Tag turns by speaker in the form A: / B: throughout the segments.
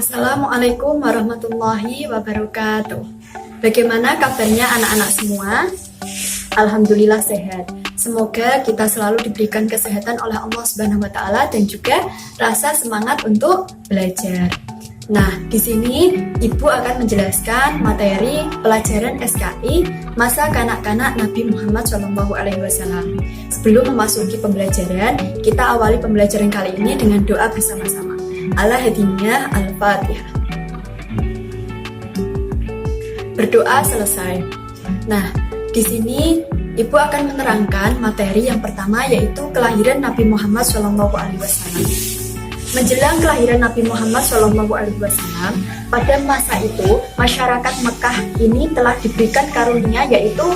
A: Assalamualaikum warahmatullahi wabarakatuh. Bagaimana kabarnya anak-anak semua? Alhamdulillah sehat. Semoga kita selalu diberikan kesehatan oleh Allah Subhanahu wa taala dan juga rasa semangat untuk belajar. Nah, di sini Ibu akan menjelaskan materi pelajaran SKI masa kanak-kanak Nabi Muhammad SAW. Sebelum memasuki pembelajaran, kita awali pembelajaran kali ini dengan doa bersama-sama. Al-Hadiniyah Al-Fatihah. Berdoa selesai. Nah, di sini Ibu akan menerangkan materi yang pertama, yaitu kelahiran Nabi Muhammad SAW. Menjelang kelahiran Nabi Muhammad SAW, pada masa itu masyarakat Mekah ini telah diberikan karunia, yaitu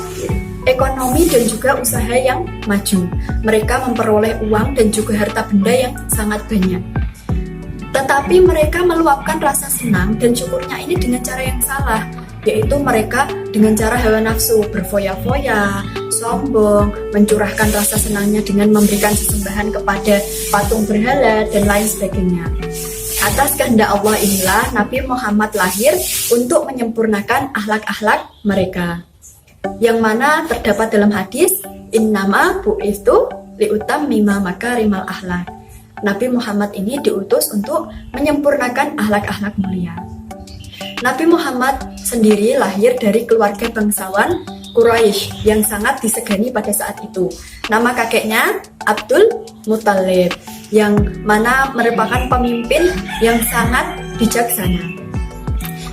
A: ekonomi dan juga usaha yang maju. Mereka memperoleh uang dan juga harta benda yang sangat banyak. Tetapi mereka meluapkan rasa senang dan syukurnya ini dengan cara yang salah, yaitu mereka dengan cara hawa nafsu, berfoya-foya, sombong, mencurahkan rasa senangnya dengan memberikan sesembahan kepada patung berhala dan lain sebagainya. Atas kehendak Allah inilah Nabi Muhammad lahir untuk menyempurnakan akhlak-akhlak mereka, yang mana terdapat dalam hadis innama bu'istu liutammima makarimal akhlak. Nabi Muhammad ini diutus untuk menyempurnakan akhlak-akhlak mulia. Nabi Muhammad sendiri lahir dari keluarga bangsawan Quraisy yang sangat disegani pada saat itu. Nama kakeknya Abdul Muthalib, yang mana merupakan pemimpin yang sangat bijaksana.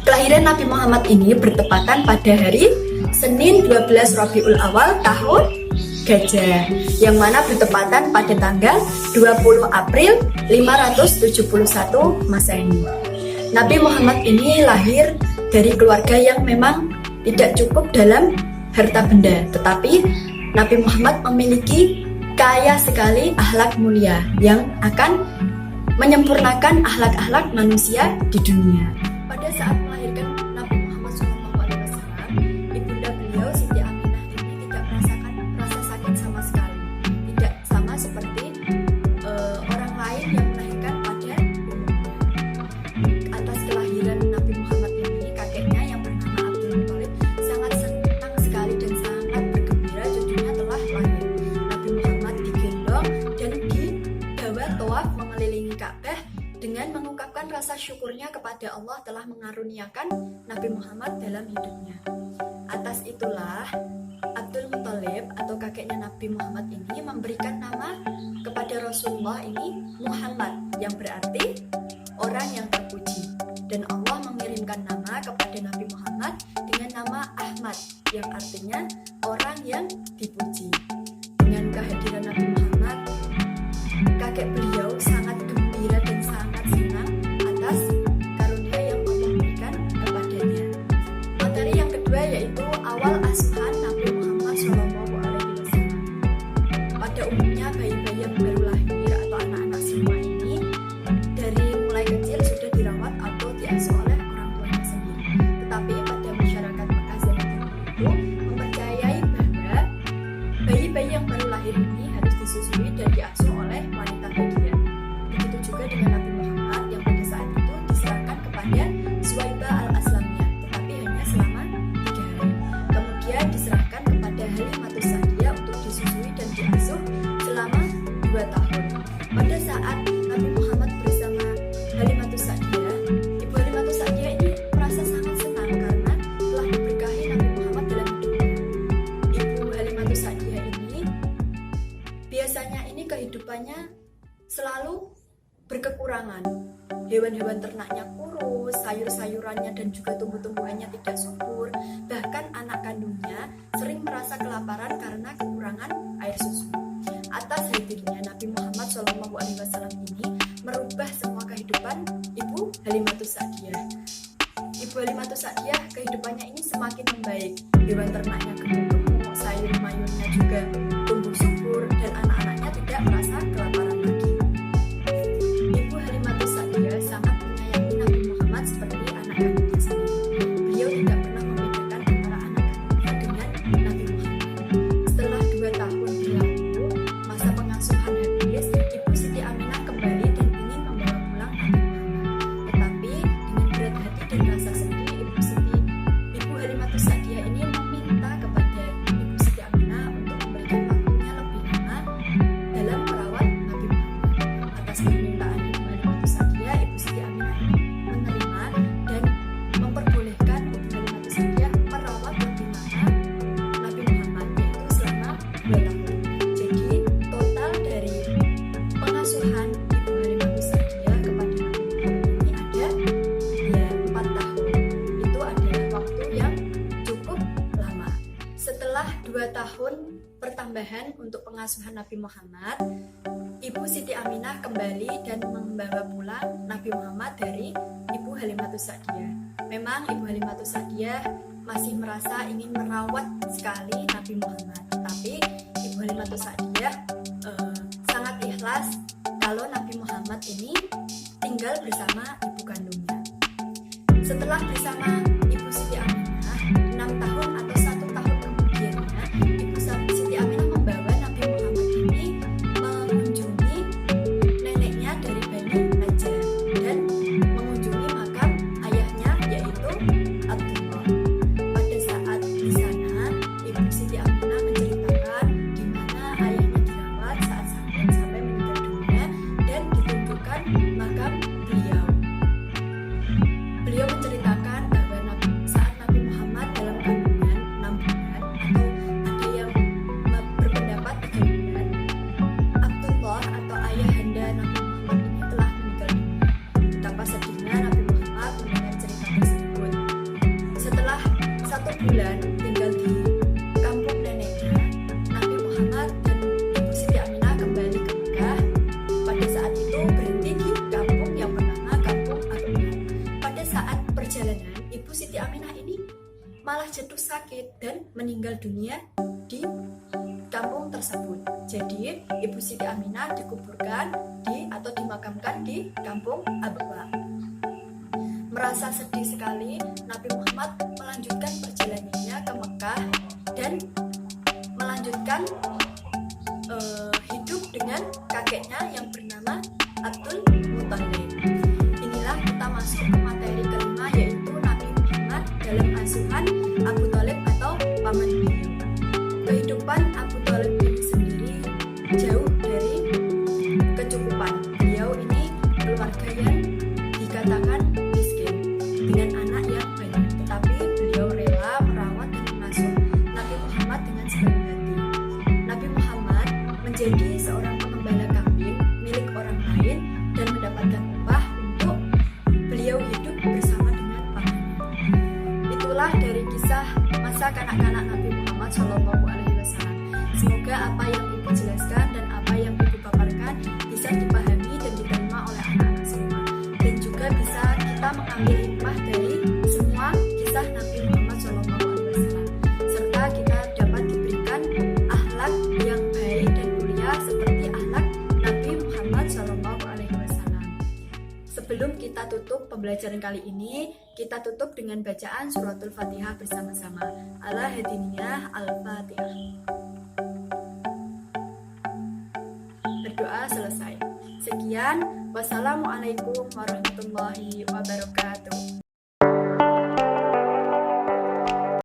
A: Kelahiran Nabi Muhammad ini bertepatan pada hari Senin 12 Rabiul Awal tahun Gajah, yang mana bertepatan pada tanggal 20 April 571 Masehi. Nabi Muhammad ini lahir dari keluarga yang memang tidak cukup dalam harta benda, tetapi Nabi Muhammad memiliki kaya sekali akhlak mulia yang akan menyempurnakan akhlak-akhlak manusia di dunia. Pada saat melahirkan Nabi Muhammad SAW, ibunda beliau Siti Aminah ini tidak merasakan rasa sakit sama sekali, tidak sama seperti orang lain yang melahirkan pada umumnya. Atas kelahiran Nabi Muhammad ini, kakeknya yang bernama Abdul Muthalib sangat senang sekali dan sangat bergembira cucunya telah lahir. Nabi Muhammad digendong dan dibawa tawaf mengelilingi Ka'bah dengan mengungkapkan rasa syukurnya kepada Allah telah mengaruniakan Nabi Muhammad dalam hidupnya. Atas itulah Abdul Muthalib atau kakeknya Nabi Muhammad ini memberikan nama kepada Rasulullah ini Muhammad, yang berarti orang yang terpuji. Dan Allah mengirimkan nama kepada Nabi Muhammad dengan nama Ahmad, yang artinya orang yang dipuji. Dengan kehadiran Nabi Muhammad, kakek beliau sangat gembira dan sangat senang atas karunia yang Allah berikan kepadanya. Materi yang kedua yaitu awal asuhan Nabi Muhammad SAW. Pada umumnya bayi-bayi yang baru lahir atau anak-anak semua ini dari mulai kecil sudah dirawat atau diasuh oleh orang tuanya sendiri. Tetapi pada masyarakat Mekah zaman itu mempercayai bahwa bayi-bayi yang baru lahir ini harus disusui dan diasuh oleh wanita bagian. Begitu juga dengan Nabi Muhammad yang pada saat itu diserahkan kepada Suwaibah al-Aslamiyah, tetapi hanya selama 3 hari. Kemudian diserahkan kepada Halimatus Sa'diyah untuk disusui dan diasuh selama 2 tahun. Pada saat Nabi Muhammad bersama Halimatus Sa'diyah, Ibu Halimatus Sa'diyah ini merasa sangat senang karena telah diberkahi Nabi Muhammad dalam hidupnya. Ibu Halimatus Sa'diyah ini biasanya ini kehidupannya selalu berkekurangan. Hewan-hewan ternaknya kurus, sayur-sayurannya dan juga tumbuh-tumbuhannya tidak subur. Bahkan anak kandungnya sering merasa kelaparan karena kekurangan air susu. Atas hadirnya Nabi Muhammad SAW ini merubah semua kehidupan Ibu Halimatus Sa'diyah. Ibu Halimatus Sa'diyah kehidupannya ini semakin membaik. Hewan ternaknya gemuk-gemuk, sayur-mayurnya juga tumbuh subur, dan anak-anaknya tidak merasa kelaparan lagi. Ibu Halimatus Sa'diyah sangat menyayangi Nabi Muhammad seperti anak kandungnya sendiri. Beliau tidak pernah membedakan antara anak kandungnya dengan Nabi Muhammad. Setelah 2 tahun berlalu, pengasuhan Nabi Muhammad, Ibu Siti Aminah kembali dan membawa pulang Nabi Muhammad dari Ibu Halimatus Sa'diyah. Memang Ibu Halimatus Sa'diyah masih merasa ingin merawat sekali Nabi Muhammad, tapi Ibu Halimatus Sa'diyah sangat ikhlas kalau Nabi Muhammad ini tinggal bersama ibu kandungnya. Setelah bersama Ibu Siti Aminah 6 tahun atau 1 tahun kemudiannya, Ibu Siti Aminah membawa Nabi Muhammad ini mengunjungi neneknya dari Bani Najjar dan mengunjungi makam ayahnya yaitu Abdullah. Pada saat di sana, Ibu Siti Aminah menceritakan di mana ayahnya dirawat saat sakit sampai meninggal dunia dan ditunjukkan makam beliau. Beliau menceritakan bahwa saat Nabi Muhammad dalam kandungan 6 bulan atau ada yang berpendapat 3 bulan, Abdullah atau ayahanda Nabi Muhammad ini telah meninggal dunia. Betapa sedihnya Nabi Muhammad mendengar cerita tersebut. Setelah 1 bulan tinggal di kampung neneknya, Nabi Muhammad dan Ibu Siti Aminah kembali ke Mekah. Pada saat itu berhenti di kampung yang bernama Kampung Abdullah. Pada saat perjalanan, Ibu Siti Aminah ini malah jatuh sakit dan meninggal dunia di kampung tersebut. Jadi, Ibu Siti Aminah dikuburkan atau dimakamkan di Kampung Abdullah. Merasa sedih sekali, Nabi Muhammad melanjutkan perjalanannya ke Mekah dan melanjutkan hidup dengan kakeknya yang bernama Abdul Muthalib. Inilah kita masuk ke materi kelima, yaitu Nabi Muhammad dalam asuhan Abu Thalib atau paman beliau. Kehidupan Abu Thalib ini sendiri jauh dari kecukupan. Beliau ini keluarga yang dikatakan miskin dengan anak yang banyak, tetapi beliau rela merawat dan mengasuh Nabi Muhammad dengan sepenuh hati. Nabi Muhammad menjadi seorang pengembala kambing milik orang lain dan mendapatkan upah untuk beliau hidup bersama dengan pamannya. Itulah dari kisah masa kanak-kanak Nabi Muhammad SAW. Semoga apa yang Ibu jelaskan dan apa yang Ibu paparkan bisa dipahami dan diterima oleh anak-anak semua, dan juga bisa kita mengambil hikmah dari semua kisah Nabi Muhammad SAW, serta kita dapat diberikan akhlak yang baik dan mulia seperti akhlak Nabi Muhammad SAW. Sebelum kita tutup pembelajaran kali ini, kita tutup dengan bacaan suratul Fatihah bersama-sama. Ala hadiniyah al-Fatihah. Berdoa selesai. Sekian, wassalamualaikum warahmatullahi wabarakatuh.